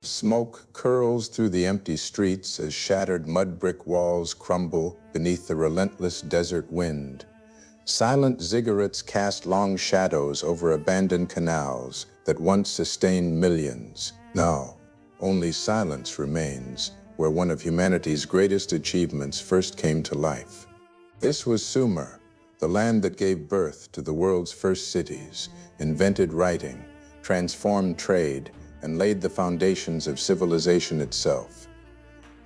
Smoke curls through the empty streets as shattered mud brick walls crumble beneath the relentless desert wind. Silent ziggurats cast long shadows over abandoned canals that once sustained millions. Now, only silence remains where one of humanity's greatest achievements first came to life. This was Sumer, the land that gave birth to the world's first cities, invented writing, transformed trade, and laid the foundations of civilization itself.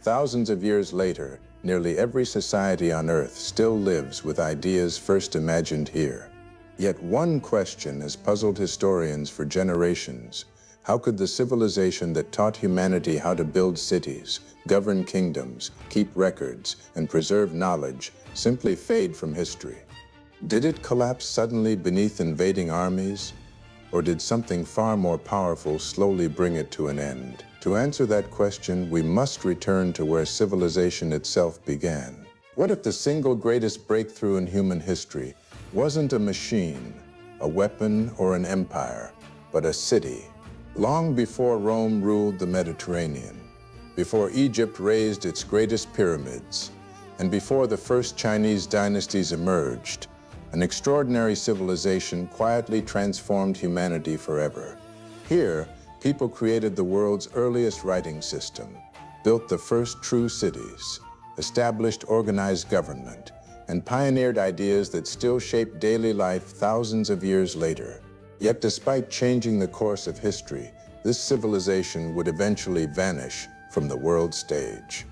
Thousands of years later, nearly every society on Earth still lives with ideas first imagined here. Yet one question has puzzled historians for generations. How could the civilization that taught humanity how to build cities, govern kingdoms, keep records, and preserve knowledge simply fade from history? Did it collapse suddenly beneath invading armies? Or did something far more powerful slowly bring it to an end? To answer that question, we must return to where civilization itself began. What if the single greatest breakthrough in human history wasn't a machine, a weapon, or an empire, but a city? Long before Rome ruled the Mediterranean, before Egypt raised its greatest pyramids, and before the first Chinese dynasties emerged, an extraordinary civilization quietly transformed humanity forever. Here, people created the world's earliest writing system, built the first true cities, established organized government, and pioneered ideas that still shape daily life thousands of years later. Yet despite changing the course of history, this civilization would eventually vanish from the world stage,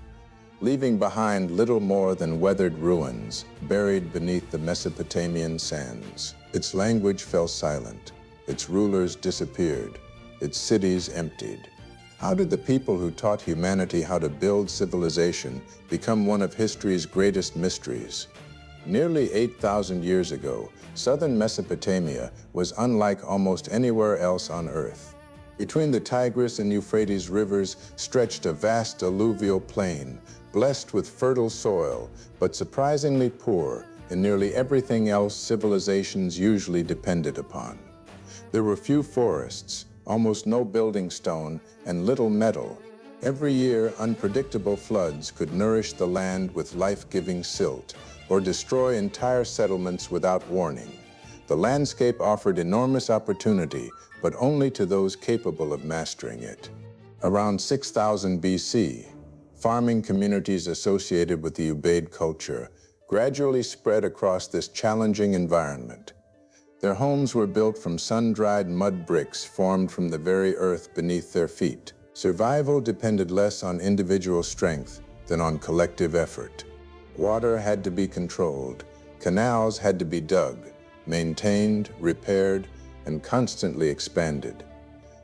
leaving behind little more than weathered ruins buried beneath the Mesopotamian sands. Its language fell silent, its rulers disappeared, its cities emptied. How did the people who taught humanity how to build civilization become one of history's greatest mysteries? Nearly 8,000 years ago, southern Mesopotamia was unlike almost anywhere else on Earth. Between the Tigris and Euphrates rivers stretched a vast alluvial plain, blessed with fertile soil, but surprisingly poor in nearly everything else civilizations usually depended upon. There were few forests, almost no building stone, and little metal. Every year, unpredictable floods could nourish the land with life-giving silt, or destroy entire settlements without warning. The landscape offered enormous opportunity, but only to those capable of mastering it. Around 6000 BC, farming communities associated with the Ubaid culture gradually spread across this challenging environment. Their homes were built from sun-dried mud bricks formed from the very earth beneath their feet. Survival depended less on individual strength than on collective effort. Water had to be controlled, canals had to be dug, maintained, repaired, and constantly expanded.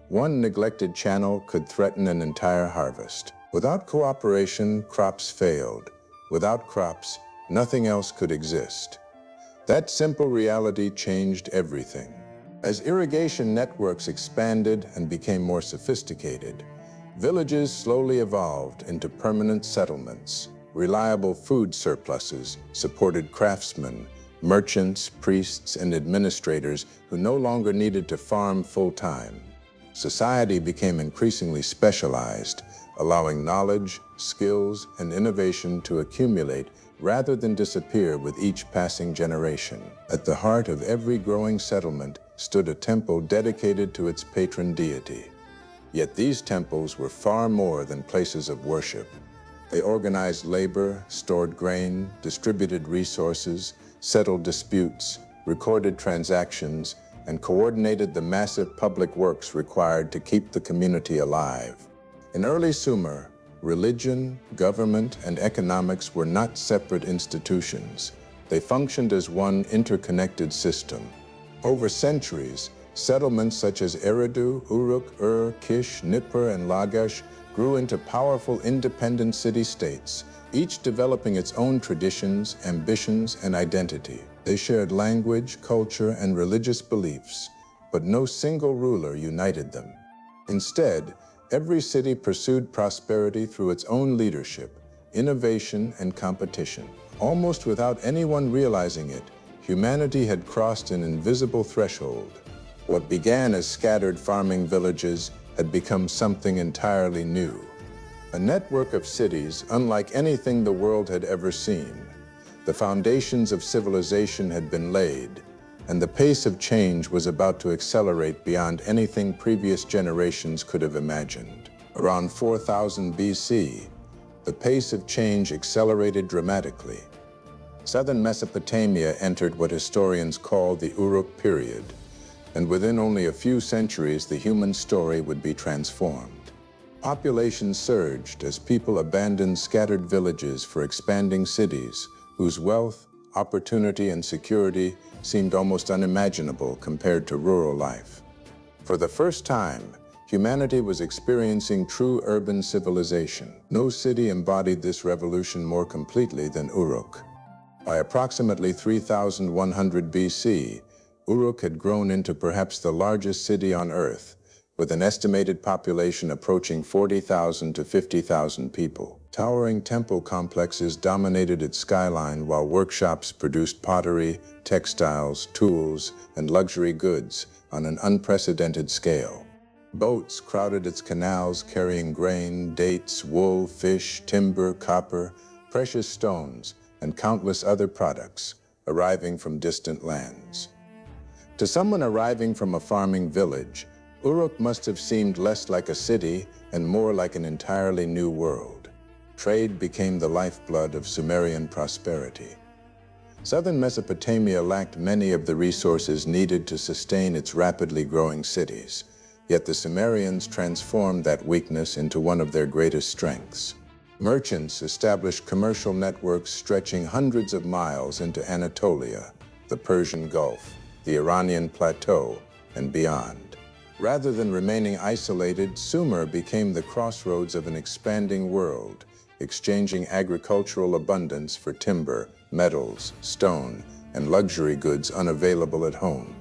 One neglected channel could threaten an entire harvest. Without cooperation, crops failed. Without crops, nothing else could exist. That simple reality changed everything. As irrigation networks expanded and became more sophisticated, villages slowly evolved into permanent settlements. Reliable food surpluses supported craftsmen, merchants, priests, and administrators who no longer needed to farm full-time. Society became increasingly specialized, allowing knowledge, skills, and innovation to accumulate rather than disappear with each passing generation. At the heart of every growing settlement stood a temple dedicated to its patron deity. Yet these temples were far more than places of worship. They organized labor, stored grain, distributed resources, settled disputes, recorded transactions, and coordinated the massive public works required to keep the community alive. In early Sumer, religion, government, and economics were not separate institutions. They functioned as one interconnected system. Over centuries, settlements such as Eridu, Uruk, Kish, Nippur, and Lagash grew into powerful independent city-states, each developing its own traditions, ambitions, and identity. They shared language, culture, and religious beliefs, but no single ruler united them. Instead, every city pursued prosperity through its own leadership, innovation, and competition. Almost without anyone realizing it, humanity had crossed an invisible threshold. What began as scattered farming villages had become something entirely new. A network of cities unlike anything the world had ever seen. The foundations of civilization had been laid, and the pace of change was about to accelerate beyond anything previous generations could have imagined. Around 4000 BC, the pace of change accelerated dramatically. Southern Mesopotamia entered what historians call the Uruk period, and within only a few centuries, the human story would be transformed. Population surged as people abandoned scattered villages for expanding cities, whose wealth, opportunity, and security seemed almost unimaginable compared to rural life. For the first time, humanity was experiencing true urban civilization. No city embodied this revolution more completely than Uruk. By approximately 3100 BC, Uruk had grown into perhaps the largest city on Earth, with an estimated population approaching 40,000 to 50,000 people. Towering temple complexes dominated its skyline, while workshops produced pottery, textiles, tools, and luxury goods on an unprecedented scale. Boats crowded its canals carrying grain, dates, wool, fish, timber, copper, precious stones, and countless other products arriving from distant lands. To someone arriving from a farming village, Uruk must have seemed less like a city and more like an entirely new world. Trade became the lifeblood of Sumerian prosperity. Southern Mesopotamia lacked many of the resources needed to sustain its rapidly growing cities, yet the Sumerians transformed that weakness into one of their greatest strengths. Merchants established commercial networks stretching hundreds of miles into Anatolia, the Persian Gulf, the Iranian Plateau, and beyond. Rather than remaining isolated, Sumer became the crossroads of an expanding world, exchanging agricultural abundance for timber, metals, stone, and luxury goods unavailable at home.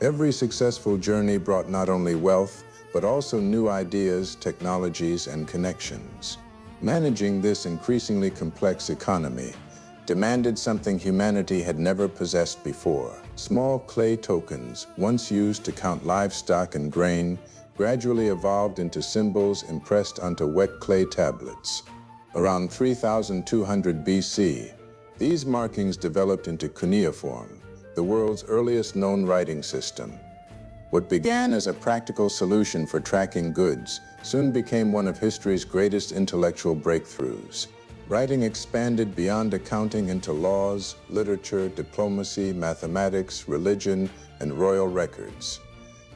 Every successful journey brought not only wealth, but also new ideas, technologies, and connections. Managing this increasingly complex economy demanded something humanity had never possessed before. Small clay tokens, once used to count livestock and grain, gradually evolved into symbols impressed onto wet clay tablets. Around 3200 BC, these markings developed into cuneiform, the world's earliest known writing system. What began as a practical solution for tracking goods soon became one of history's greatest intellectual breakthroughs. Writing expanded beyond accounting into laws, literature, diplomacy, mathematics, religion, and royal records.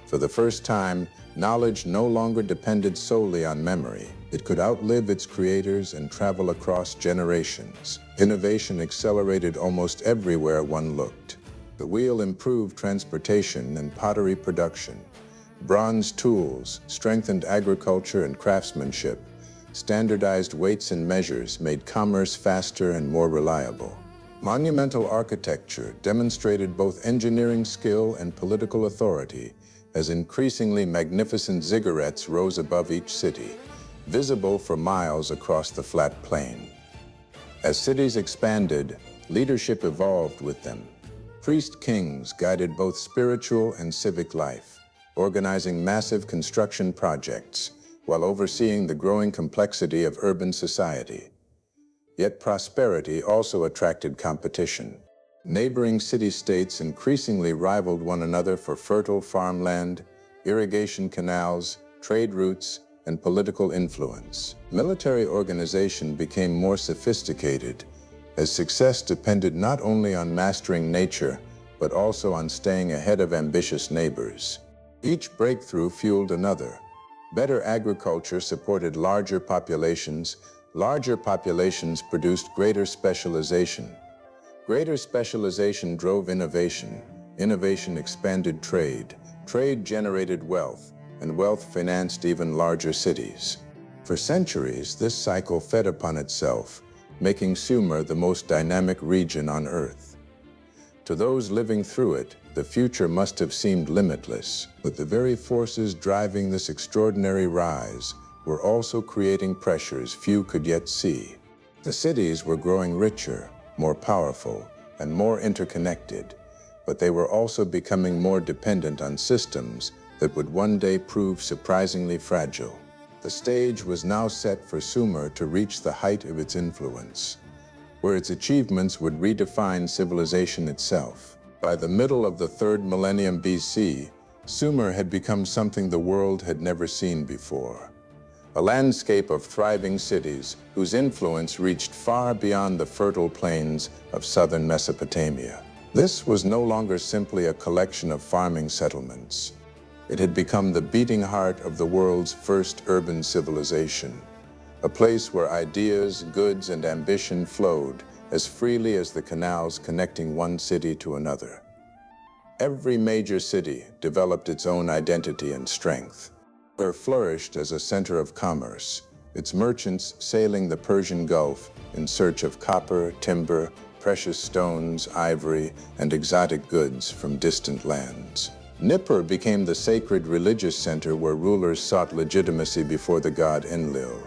For the first time, knowledge no longer depended solely on memory. It could outlive its creators and travel across generations. Innovation accelerated almost everywhere one looked. The wheel improved transportation and pottery production. Bronze tools strengthened agriculture and craftsmanship. Standardized weights and measures made commerce faster and more reliable. Monumental architecture demonstrated both engineering skill and political authority as increasingly magnificent ziggurats rose above each city, visible for miles across the flat plain. As cities expanded, leadership evolved with them. Priest kings guided both spiritual and civic life, organizing massive construction projects while overseeing the growing complexity of urban society. Yet prosperity also attracted competition. Neighboring city-states increasingly rivaled one another for fertile farmland, irrigation canals, trade routes, and political influence. Military organization became more sophisticated, as success depended not only on mastering nature, but also on staying ahead of ambitious neighbors. Each breakthrough fueled another. Better agriculture supported larger populations. Larger populations produced greater specialization. Greater specialization drove innovation. Innovation expanded trade. Trade generated wealth, and wealth financed even larger cities. For centuries, this cycle fed upon itself, making Sumer the most dynamic region on Earth. To those living through it, the future must have seemed limitless, but the very forces driving this extraordinary rise were also creating pressures few could yet see. The cities were growing richer, more powerful, and more interconnected, but they were also becoming more dependent on systems that would one day prove surprisingly fragile. The stage was now set for Sumer to reach the height of its influence, where its achievements would redefine civilization itself. By the middle of the 3rd millennium BC, Sumer had become something the world had never seen before. A landscape of thriving cities whose influence reached far beyond the fertile plains of southern Mesopotamia. This was no longer simply a collection of farming settlements. It had become the beating heart of the world's first urban civilization, a place where ideas, goods, and ambition flowed as freely as the canals connecting one city to another. Every major city developed its own identity and strength. Ur flourished as a center of commerce, its merchants sailing the Persian Gulf in search of copper, timber, precious stones, ivory, and exotic goods from distant lands. Nippur became the sacred religious center where rulers sought legitimacy before the god Enlil.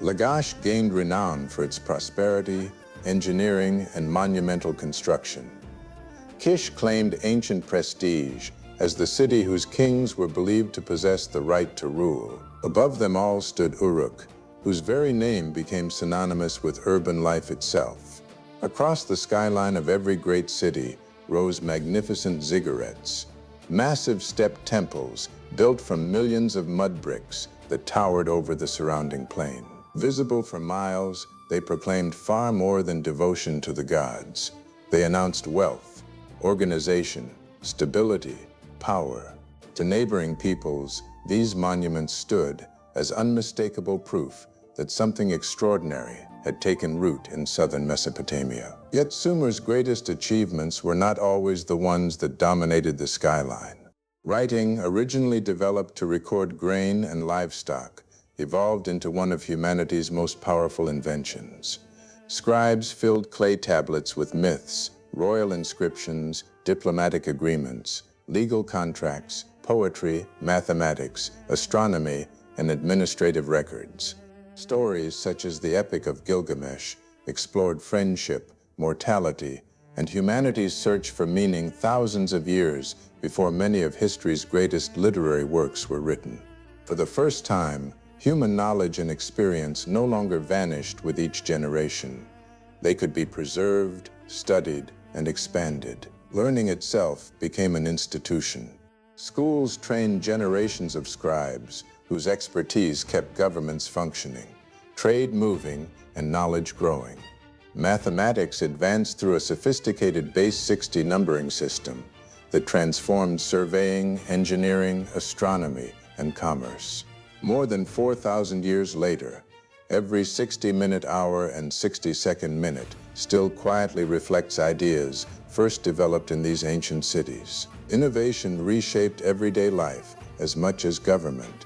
Lagash gained renown for its prosperity, engineering, and monumental construction. Kish claimed ancient prestige as the city whose kings were believed to possess the right to rule. Above them all stood Uruk, whose very name became synonymous with urban life itself. Across the skyline of every great city rose magnificent ziggurats, massive stepped temples built from millions of mud bricks that towered over the surrounding plain. Visible for miles, they proclaimed far more than devotion to the gods. They announced wealth, organization, stability, power. To neighboring peoples, these monuments stood as unmistakable proof that something extraordinary had taken root in southern Mesopotamia. Yet Sumer's greatest achievements were not always the ones that dominated the skyline. Writing, originally developed to record grain and livestock, evolved into one of humanity's most powerful inventions. Scribes filled clay tablets with myths, royal inscriptions, diplomatic agreements, legal contracts, poetry, mathematics, astronomy, and administrative records. Stories such as the Epic of Gilgamesh explored friendship, mortality, and humanity's search for meaning thousands of years before many of history's greatest literary works were written. For the first time, human knowledge and experience no longer vanished with each generation. They could be preserved, studied, and expanded. Learning itself became an institution. Schools trained generations of scribes whose expertise kept governments functioning, trade moving, and knowledge growing. Mathematics advanced through a sophisticated base 60 numbering system that transformed surveying, engineering, astronomy, and commerce. More than 4,000 years later, every 60-minute hour and 60-second minute still quietly reflects ideas first developed in these ancient cities. Innovation reshaped everyday life as much as government.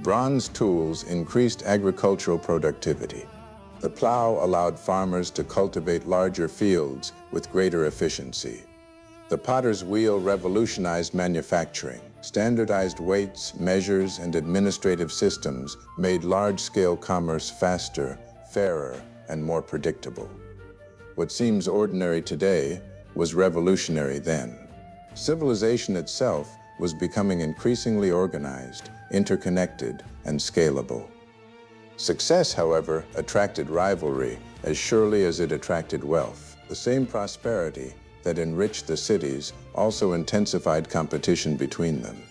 Bronze tools increased agricultural productivity. The plow allowed farmers to cultivate larger fields with greater efficiency. The potter's wheel revolutionized manufacturing. Standardized weights, measures, and administrative systems made large-scale commerce faster, fairer, and more predictable. What seems ordinary today was revolutionary then. Civilization itself was becoming increasingly organized, interconnected, and scalable. Success, however, attracted rivalry as surely as it attracted wealth. The same prosperity that enriched the cities also intensified competition between them.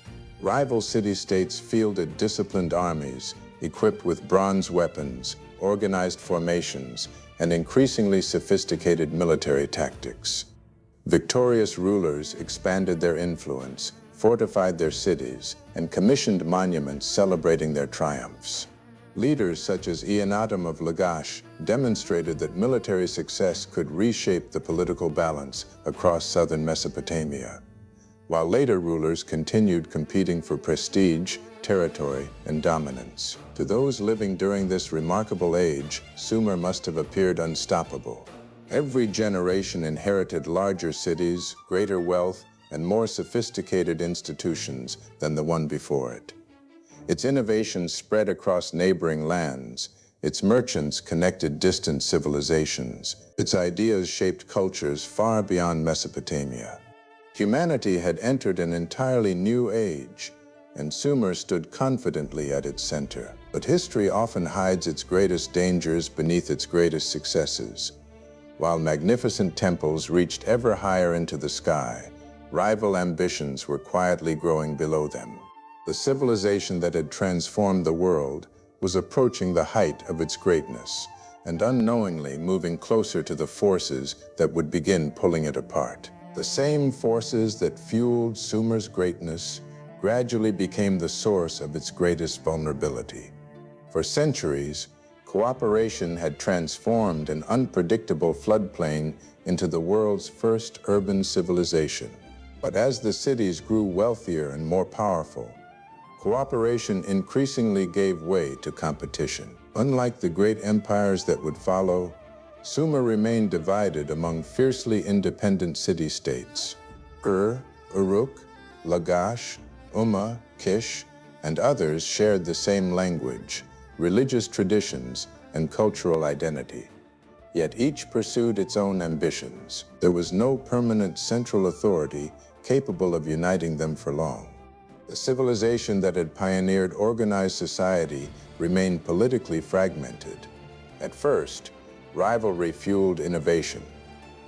Rival city-states fielded disciplined armies, equipped with bronze weapons, organized formations, and increasingly sophisticated military tactics. Victorious rulers expanded their influence, fortified their cities, and commissioned monuments celebrating their triumphs. Leaders such as Eannatum of Lagash demonstrated that military success could reshape the political balance across southern Mesopotamia, while later rulers continued competing for prestige, territory, and dominance. To those living during this remarkable age, Sumer must have appeared unstoppable. Every generation inherited larger cities, greater wealth, and more sophisticated institutions than the one before it. Its innovations spread across neighboring lands. Its merchants connected distant civilizations. Its ideas shaped cultures far beyond Mesopotamia. Humanity had entered an entirely new age, and Sumer stood confidently at its center. But history often hides its greatest dangers beneath its greatest successes. While magnificent temples reached ever higher into the sky, rival ambitions were quietly growing below them. The civilization that had transformed the world was approaching the height of its greatness, and unknowingly moving closer to the forces that would begin pulling it apart. The same forces that fueled Sumer's greatness gradually became the source of its greatest vulnerability. For centuries, cooperation had transformed an unpredictable floodplain into the world's first urban civilization. But as the cities grew wealthier and more powerful, cooperation increasingly gave way to competition. Unlike the great empires that would follow, Sumer remained divided among fiercely independent city-states. Uruk, Lagash, Umma, Kish, and others shared the same language, religious traditions, and cultural identity. Yet each pursued its own ambitions. There was no permanent central authority capable of uniting them for long. The civilization that had pioneered organized society remained politically fragmented. At first, rivalry fueled innovation.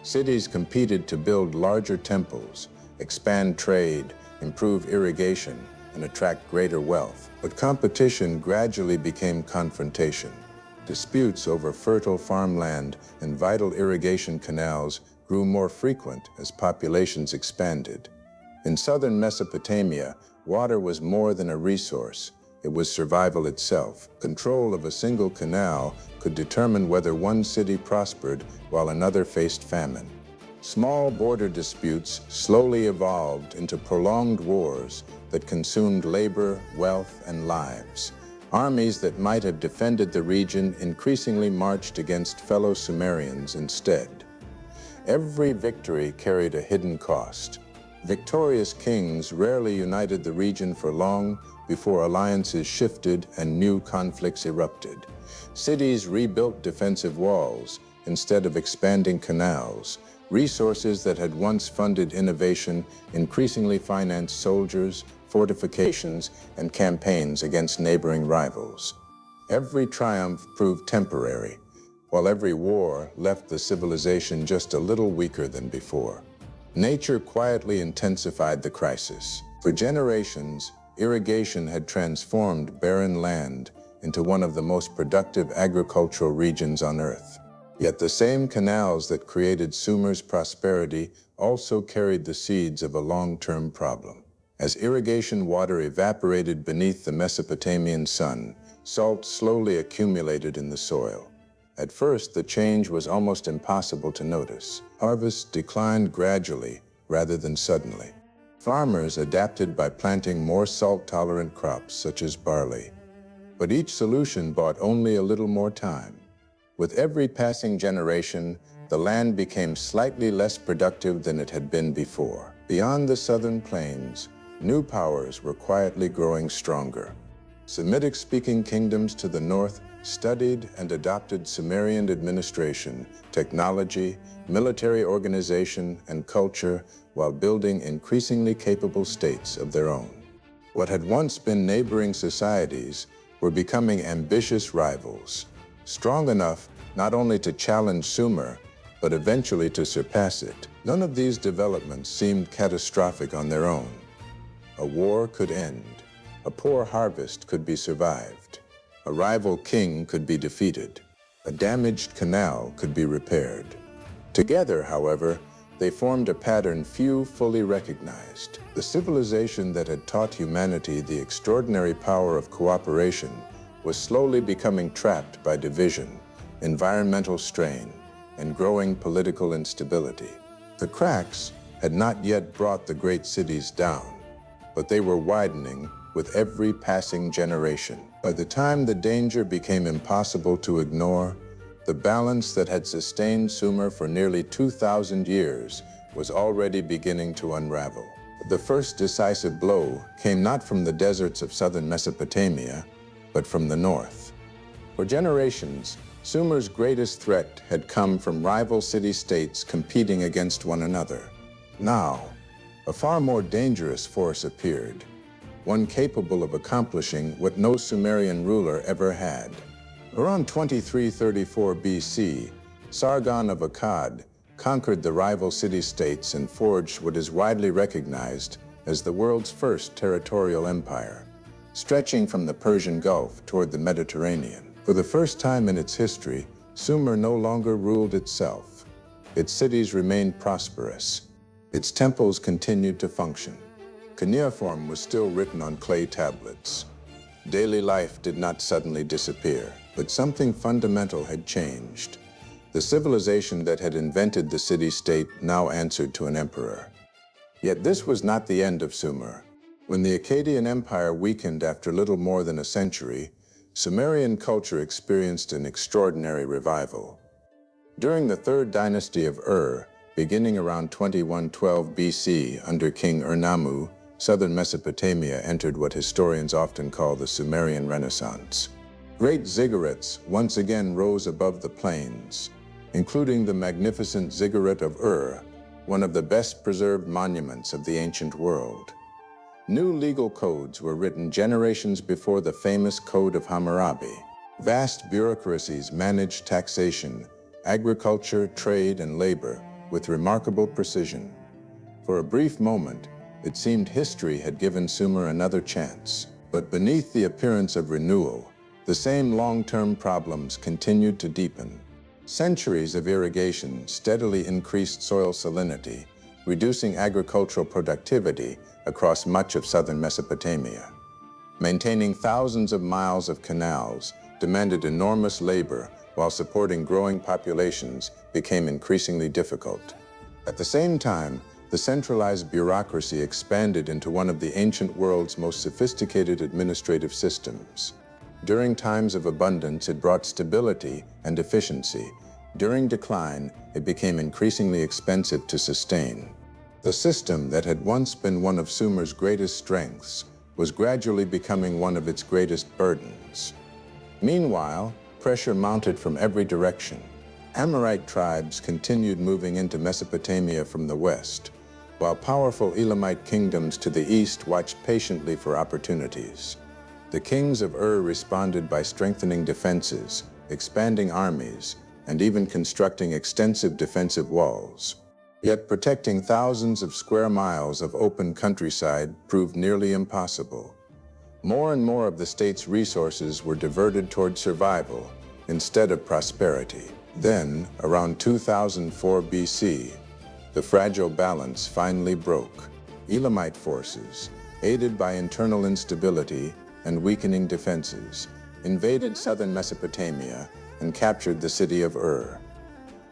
Cities competed to build larger temples, expand trade, improve irrigation, and attract greater wealth. But competition gradually became confrontation. Disputes over fertile farmland and vital irrigation canals grew more frequent as populations expanded. In southern Mesopotamia, water was more than a resource. It was survival itself. Control of a single canal could determine whether one city prospered while another faced famine. Small border disputes slowly evolved into prolonged wars that consumed labor, wealth, and lives. Armies that might have defended the region increasingly marched against fellow Sumerians instead. Every victory carried a hidden cost. Victorious kings rarely united the region for long before alliances shifted and new conflicts erupted. Cities rebuilt defensive walls instead of expanding canals. Resources that had once funded innovation increasingly financed soldiers, fortifications, and campaigns against neighboring rivals. Every triumph proved temporary, while every war left the civilization just a little weaker than before. Nature quietly intensified the crisis. For generations, irrigation had transformed barren land into one of the most productive agricultural regions on Earth. Yet the same canals that created Sumer's prosperity also carried the seeds of a long-term problem. As irrigation water evaporated beneath the Mesopotamian sun, salt slowly accumulated in the soil. At first, the change was almost impossible to notice. Harvests declined gradually rather than suddenly. Farmers adapted by planting more salt-tolerant crops such as barley. But each solution bought only a little more time. With every passing generation, the land became slightly less productive than it had been before. Beyond the southern plains, new powers were quietly growing stronger. Semitic-speaking kingdoms to the north studied and adopted Sumerian administration, technology, military organization, and culture while building increasingly capable states of their own. What had once been neighboring societies were becoming ambitious rivals, strong enough not only to challenge Sumer, but eventually to surpass it. None of these developments seemed catastrophic on their own. A war could end. A poor harvest could be survived. A rival king could be defeated. A damaged canal could be repaired. Together, however, they formed a pattern few fully recognized. The civilization that had taught humanity the extraordinary power of cooperation was slowly becoming trapped by division, environmental strain, and growing political instability. The cracks had not yet brought the great cities down, but they were widening with every passing generation. By the time the danger became impossible to ignore, the balance that had sustained Sumer for nearly 2,000 years was already beginning to unravel. The first decisive blow came not from the deserts of southern Mesopotamia, but from the north. For generations, Sumer's greatest threat had come from rival city-states competing against one another. Now, a far more dangerous force appeared. one capable of accomplishing what no Sumerian ruler ever had. Around 2334 BC, Sargon of Akkad conquered the rival city-states and forged what is widely recognized as the world's first territorial empire, stretching from the Persian Gulf toward the Mediterranean. For the first time in its history, Sumer no longer ruled itself. Its cities remained prosperous. Its temples continued to function. Cuneiform was still written on clay tablets. Daily life did not suddenly disappear, but something fundamental had changed. The civilization that had invented the city-state now answered to an emperor. Yet this was not the end of Sumer. When the Akkadian Empire weakened after little more than a century, Sumerian culture experienced an extraordinary revival. During the third dynasty of Ur, beginning around 2112 BC under King Ur-Nammu, southern Mesopotamia entered what historians often call the Sumerian Renaissance. Great ziggurats once again rose above the plains, including the magnificent ziggurat of Ur, one of the best preserved monuments of the ancient world. New legal codes were written generations before the famous Code of Hammurabi. Vast bureaucracies managed taxation, agriculture, trade, and labor with remarkable precision. For a brief moment, it seemed history had given Sumer another chance. But beneath the appearance of renewal, the same long-term problems continued to deepen. Centuries of irrigation steadily increased soil salinity, reducing agricultural productivity across much of southern Mesopotamia. Maintaining thousands of miles of canals demanded enormous labor, while supporting growing populations became increasingly difficult. At the same time, the centralized bureaucracy expanded into one of the ancient world's most sophisticated administrative systems. During times of abundance, it brought stability and efficiency. During decline, it became increasingly expensive to sustain. The system that had once been one of Sumer's greatest strengths was gradually becoming one of its greatest burdens. Meanwhile, pressure mounted from every direction. Amorite tribes continued moving into Mesopotamia from the west, while powerful Elamite kingdoms to the east watched patiently for opportunities. The kings of Ur responded by strengthening defenses, expanding armies, and even constructing extensive defensive walls. Yet protecting thousands of square miles of open countryside proved nearly impossible. More and more of the state's resources were diverted toward survival instead of prosperity. Then, around 2004 BC, the fragile balance finally broke. Elamite forces, aided by internal instability and weakening defenses, invaded southern Mesopotamia and captured the city of Ur.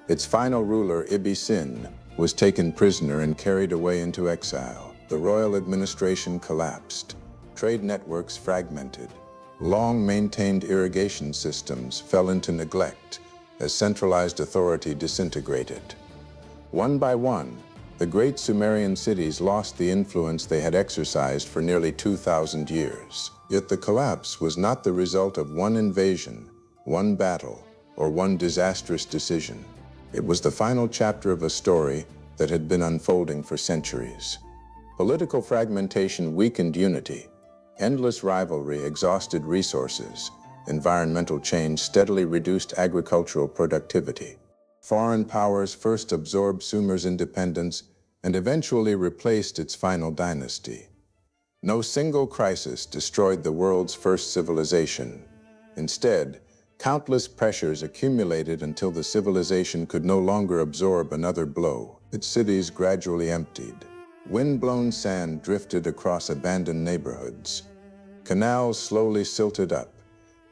Its final ruler, Ibbi-Sin, was taken prisoner and carried away into exile. The royal administration collapsed. Trade networks fragmented. Long-maintained irrigation systems fell into neglect as centralized authority disintegrated. One by one, the great Sumerian cities lost the influence they had exercised for nearly 2,000 years. Yet the collapse was not the result of one invasion, one battle, or one disastrous decision. It was the final chapter of a story that had been unfolding for centuries. Political fragmentation weakened unity. Endless rivalry exhausted resources. Environmental change steadily reduced agricultural productivity. Foreign powers first absorbed Sumer's independence and eventually replaced its final dynasty. No single crisis destroyed the world's first civilization. Instead, countless pressures accumulated until the civilization could no longer absorb another blow. Its cities gradually emptied. Wind-blown sand drifted across abandoned neighborhoods. Canals slowly silted up.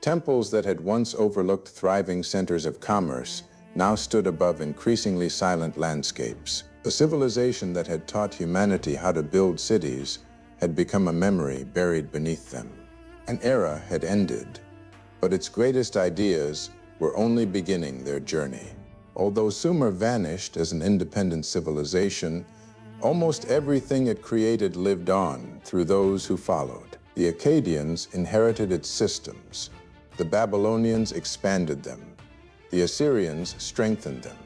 Temples that had once overlooked thriving centers of commerce now stood above increasingly silent landscapes. The civilization that had taught humanity how to build cities had become a memory buried beneath them. An era had ended, but its greatest ideas were only beginning their journey. Although Sumer vanished as an independent civilization, almost everything it created lived on through those who followed. The Akkadians inherited its systems. The Babylonians expanded them. The Assyrians strengthened them.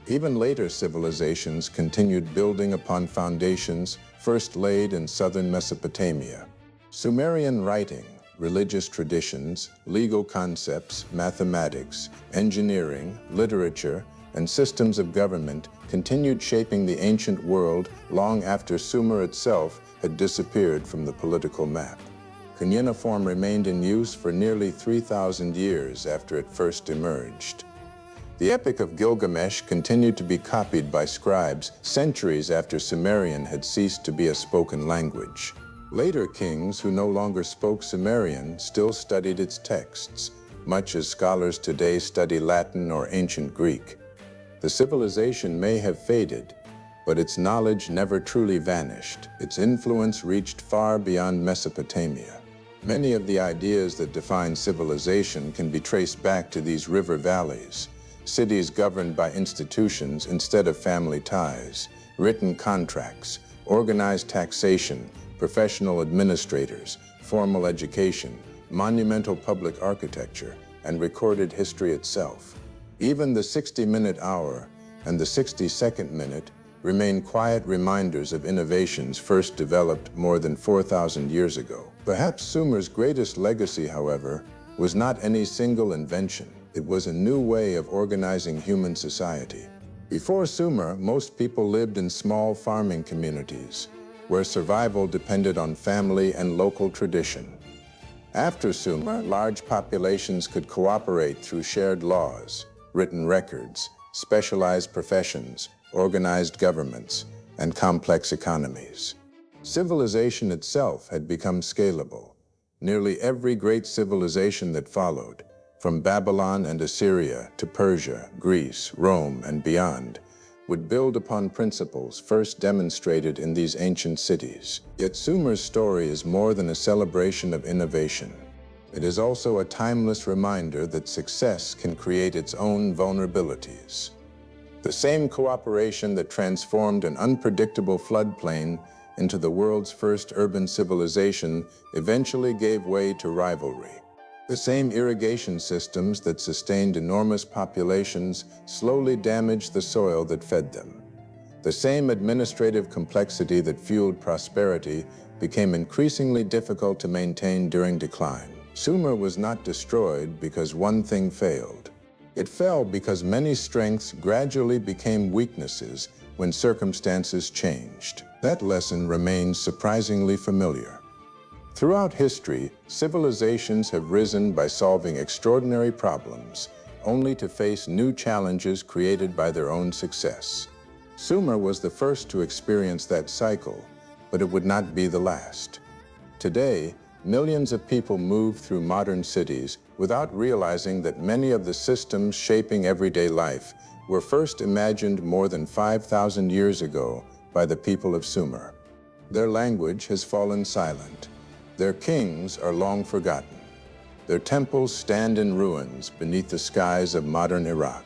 Even later civilizations continued building upon foundations first laid in southern Mesopotamia. Sumerian writing, religious traditions, legal concepts, mathematics, engineering, literature, and systems of government continued shaping the ancient world long after Sumer itself had disappeared from the political map. Cuneiform remained in use for nearly 3,000 years after it first emerged. The Epic of Gilgamesh continued to be copied by scribes centuries after Sumerian had ceased to be a spoken language. Later kings who no longer spoke Sumerian still studied its texts, much as scholars today study Latin or ancient Greek. The civilization may have faded, but its knowledge never truly vanished. Its influence reached far beyond Mesopotamia. Many of the ideas that define civilization can be traced back to these river valleys, cities governed by institutions instead of family ties, written contracts, organized taxation, professional administrators, formal education, monumental public architecture, and recorded history itself. Even the 60-minute hour and the 60-second minute remain quiet reminders of innovations first developed more than 4,000 years ago. Perhaps Sumer's greatest legacy, however, was not any single invention. It was a new way of organizing human society. Before Sumer, most people lived in small farming communities, where survival depended on family and local tradition. After Sumer, large populations could cooperate through shared laws, written records, specialized professions, organized governments, and complex economies. Civilization itself had become scalable. Nearly every great civilization that followed, from Babylon and Assyria to Persia, Greece, Rome, and beyond, would build upon principles first demonstrated in these ancient cities. Yet Sumer's story is more than a celebration of innovation. It is also a timeless reminder that success can create its own vulnerabilities. The same cooperation that transformed an unpredictable floodplain into the world's first urban civilization eventually gave way to rivalry. The same irrigation systems that sustained enormous populations slowly damaged the soil that fed them. The same administrative complexity that fueled prosperity became increasingly difficult to maintain during decline. Sumer was not destroyed because one thing failed. It fell because many strengths gradually became weaknesses when circumstances changed. That lesson remains surprisingly familiar. Throughout history, civilizations have risen by solving extraordinary problems, only to face new challenges created by their own success. Sumer was the first to experience that cycle, but it would not be the last. Today, millions of people move through modern cities without realizing that many of the systems shaping everyday life were first imagined more than 5,000 years ago by the people of Sumer. Their language has fallen silent. Their kings are long forgotten. Their temples stand in ruins beneath the skies of modern Iraq.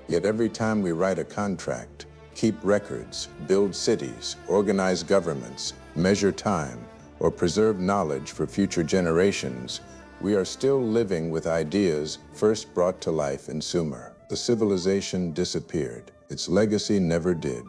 Yet every time we write a contract, keep records, build cities, organize governments, measure time, or preserve knowledge for future generations, we are still living with ideas first brought to life in Sumer. The civilization disappeared. Its legacy never did.